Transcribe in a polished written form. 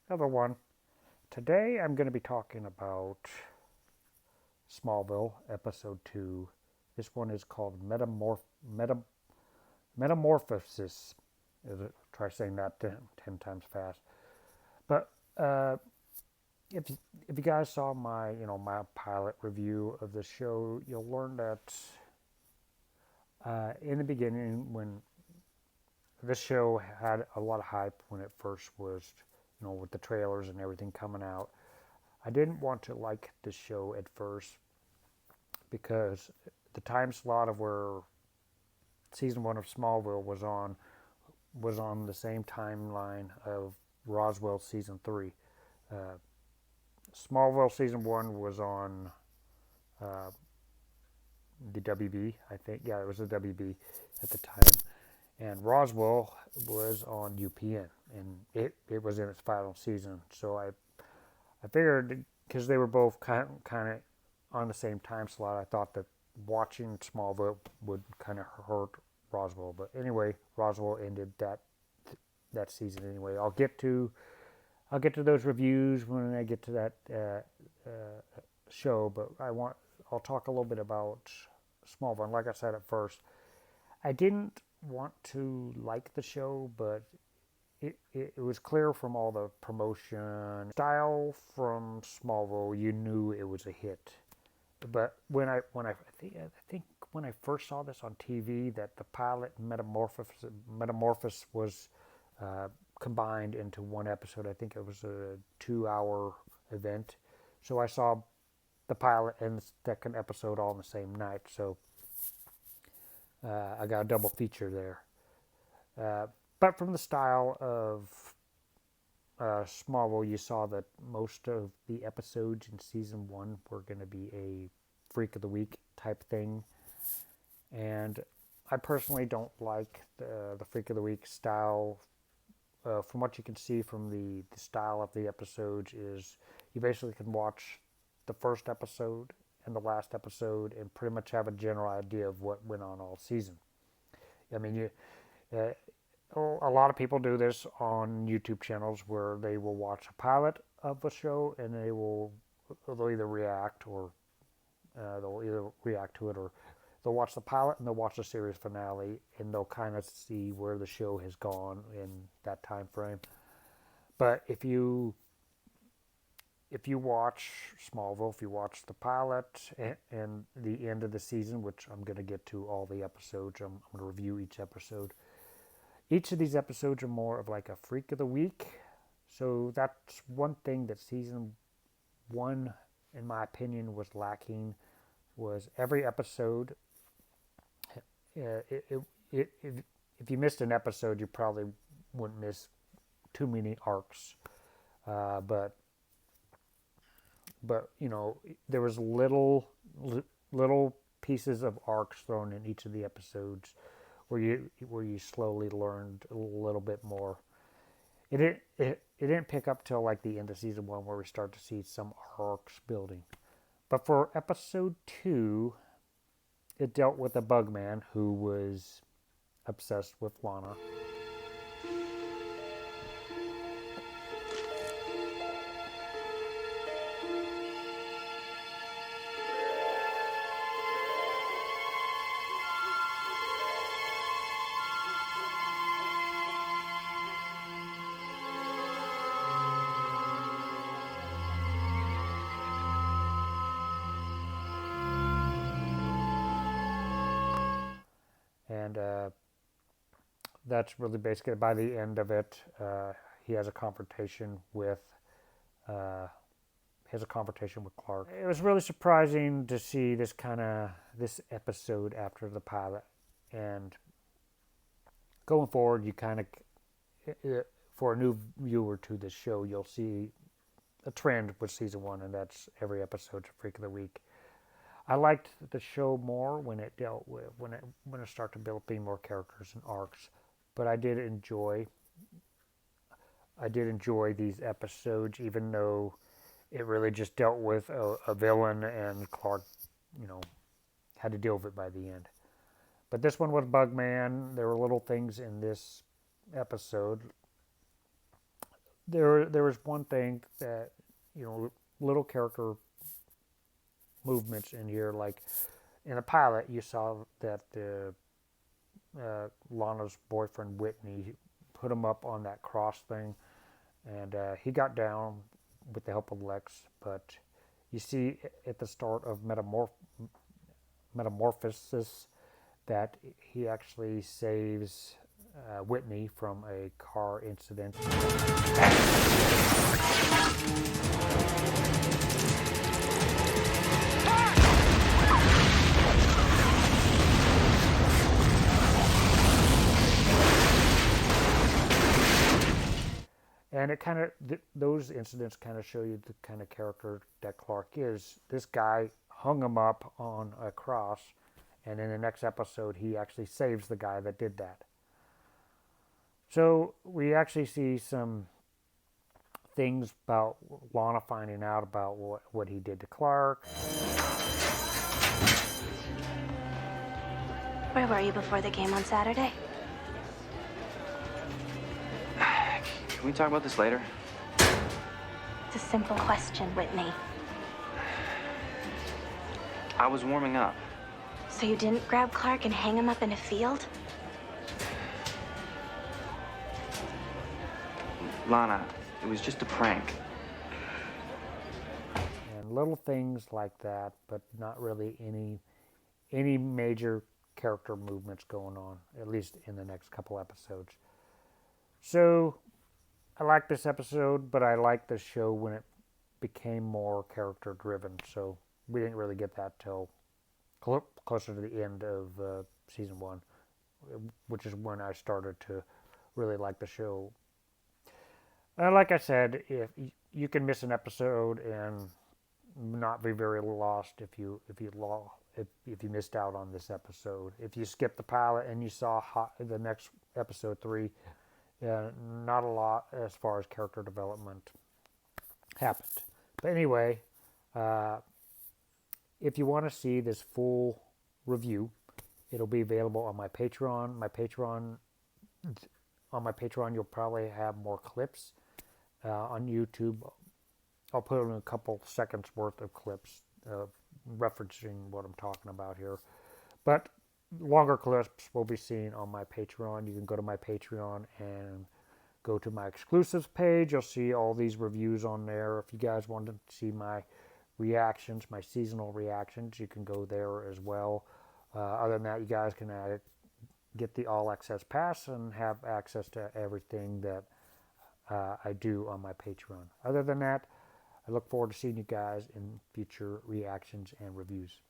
Another one. Today I'm going to be talking about Smallville, episode 2. This one is called Metamorphosis. Try saying that 10 times fast. But if, if you guys saw my pilot review of the show, you'll learn that in the beginning, when this show had a lot of hype when it first was, with the trailers and everything coming out, I didn't want to like the show at first because the time slot of where season 1 of Smallville was on the same timeline of Roswell season 3. Uh, Smallville season 1 was on uh, the WB, I think. Yeah, it was the WB at the time. And Roswell was on UPN, and it was in its final season. So I figured, because they were both kind of on the same time slot, I thought that watching Smallville would kind of hurt Roswell. But anyway, Roswell ended that season anyway. I'll get to those reviews when I get to that show. But I'll talk a little bit about Smallville. And like I said at first, I didn't want to like the show, but it was clear from all the promotion style from Smallville, you knew it was a hit. But I think when I first saw this on TV, that the pilot Metamorphosis was combined into one episode. I think it was a 2-hour event. So I saw the pilot and the second episode all in the same night. So I got a double feature there. But from the style of Smallville, you saw that most of the episodes in season 1 were going to be a Freak of the Week type thing. And I personally don't like the Freak of the Week style. From what you can see from the style of the episodes, is you basically can watch the first episode and the last episode and pretty much have a general idea of what went on all season. I mean, a lot of people do this on YouTube channels where they will watch a pilot of a show and they'll either react or they'll either react to it, or they'll watch the pilot and they'll watch the series finale, and they'll kind of see where the show has gone in that time frame. But if you watch Smallville, if you watch the pilot and the end of the season, which I'm going to get to all the episodes, I'm going to review each episode. Each of these episodes are more of like a Freak of the Week. So that's one thing that season 1, in my opinion, was lacking, was every episode. If you missed an episode, you probably wouldn't miss too many arcs. But there was little pieces of arcs thrown in each of the episodes where you slowly learned a little bit more. It didn't pick up till like the end of season 1 where we start to see some arcs building. But for episode 2, it dealt with a Bugman who was obsessed with Lana. And that's really basically, by the end of it, he has a confrontation with Clark. It was really surprising to see this episode after the pilot, and going forward, you kind of, for a new viewer to this show, you'll see a trend with season 1, and that's every episode's a Freak of the Week. I liked the show more when it started developing more characters and arcs, but I did enjoy these episodes, even though it really just dealt with a villain, and Clark, had to deal with it by the end. But this one was Bugman. There were little things in this episode there was one thing that, little character movements in here, like in the pilot, you saw that Lana's boyfriend Whitney put him up on that cross thing, and he got down with the help of Lex. But you see at the start of Metamorphosis that he actually saves Whitney from a car incident. And it kind of, those incidents kind of show you the kind of character that Clark is. This guy hung him up on a cross, and in the next episode, he actually saves the guy that did that. So we actually see some things about Lana finding out about what he did to Clark. Where were you before the game on Saturday? Can we talk about this later? It's a simple question, Whitney. I was warming up. So you didn't grab Clark and hang him up in a field? Lana, it was just a prank. And little things like that, but not really any major character movements going on, at least in the next couple episodes. So I like this episode, but I like the show when it became more character driven. So we didn't really get that till closer to the end of season 1, which is when I started to really like the show. Like I said, if you can miss an episode and not be very lost if you missed out on this episode. If you skipped the pilot and you saw the next episode 3, not a lot as far as character development happened. But anyway, if you want to see this full review, it'll be available on my Patreon. On my Patreon, you'll probably have more clips. On YouTube, I'll put in a couple seconds worth of clips referencing what I'm talking about here. But longer clips will be seen on my Patreon. You can go to my Patreon and go to my exclusives page. You'll see all these reviews on there. If you guys want to see my reactions, my seasonal reactions, you can go there as well. Other than that, you guys can get the all access pass and have access to everything that I do on my Patreon. Other than that, I look forward to seeing you guys in future reactions and reviews.